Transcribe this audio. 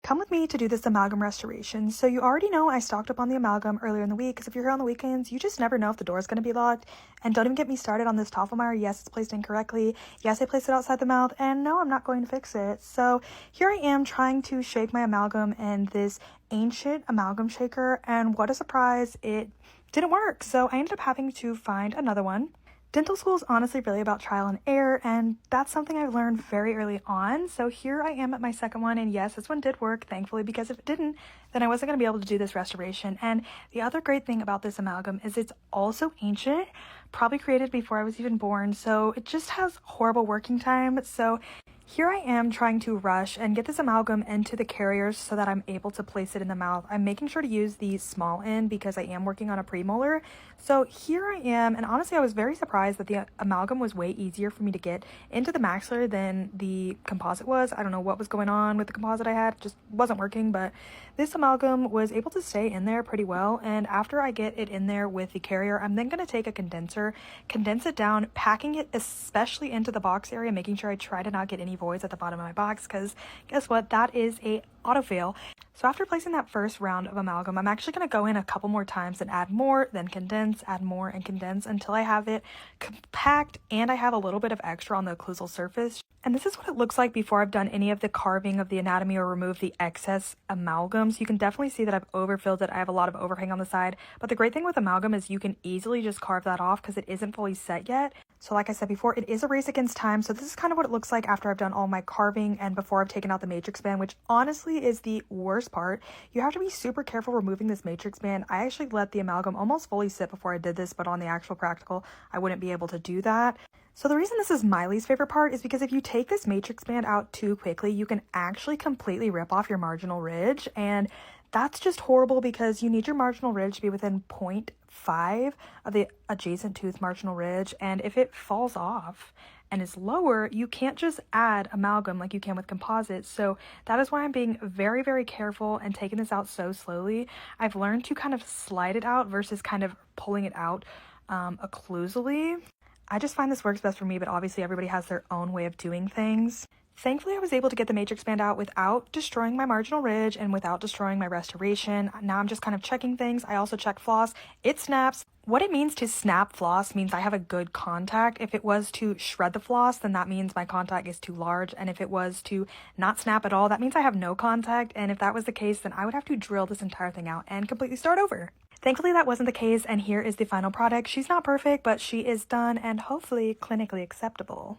Come with me to do this amalgam restoration. So you already know I stocked up on the amalgam earlier in the week because if you're here on the weekends, you just never know if the door is going to be locked. And don't even get me started on this Tafelmeyer. Yes, it's placed incorrectly. Yes, I placed it outside the mouth. And no, I'm not going to fix it. So here I am trying to shake my amalgam in this ancient amalgam shaker. And what a surprise, it didn't work. So I ended up having to find another one. Dental school is honestly really about trial and error, and that's something I learned very early on. So here I am at my second one, and yes, this one did work, thankfully, because if it didn't, then I wasn't going to be able to do this restoration. And the other great thing about this amalgam is it's also ancient, probably created before I was even born, so it just has horrible working time. So here I am trying to rush and get this amalgam into the carriers so that I'm able to place it in the mouth. I'm making sure to use the small end because I am working on a premolar. So here I am, and honestly I was very surprised that the amalgam was way easier for me to get into the maxillary than the composite was. I don't know what was going on with the composite I had, it just wasn't working, but this amalgam was able to stay in there pretty well. And after I get it in there with the carrier, I'm then going to take a condenser, condense it down, packing it especially into the box area, making sure I try to not get any voids at the bottom of my box, because guess what, that is a auto fail. So after placing that first round of amalgam, I'm actually going to go in a couple more times and add more, then condense, add more, and condense until I have it compact and I have a little bit of extra on the occlusal surface. And this is what it looks like before I've done any of the carving of the anatomy or removed the excess amalgam. So you can definitely see that I've overfilled it. I have a lot of overhang on the side, but the great thing with amalgam is you can easily just carve that off because it isn't fully set yet. So like I said before, it is a race against time. So this is kind of what it looks like after I've done all my carving and before I've taken out the matrix band, which honestly is the worst part. You have to be super careful removing this matrix band. I actually let the amalgam almost fully sit before I did this, but on the actual practical, I wouldn't be able to do that. So the reason this is my least favorite part is because if you take this matrix band out too quickly, you can actually completely rip off your marginal ridge, and that's just horrible because you need your marginal ridge to be within 0.5 of the adjacent tooth marginal ridge, and if it falls off and is lower, you can't just add amalgam like you can with composites. So that is why I'm being very, very careful and taking this out so slowly. I've learned to kind of slide it out versus kind of pulling it out occlusally. I just find this works best for me, but obviously everybody has their own way of doing things. Thankfully, I was able to get the matrix band out without destroying my marginal ridge and without destroying my restoration. Now I'm just kind of checking things. I also check floss. It snaps. What it means to snap floss means I have a good contact. If it was to shred the floss, then that means my contact is too large. And if it was to not snap at all, that means I have no contact. And if that was the case, then I would have to drill this entire thing out and completely start over. Thankfully, that wasn't the case, and here is the final product. She's not perfect, but she is done and hopefully clinically acceptable.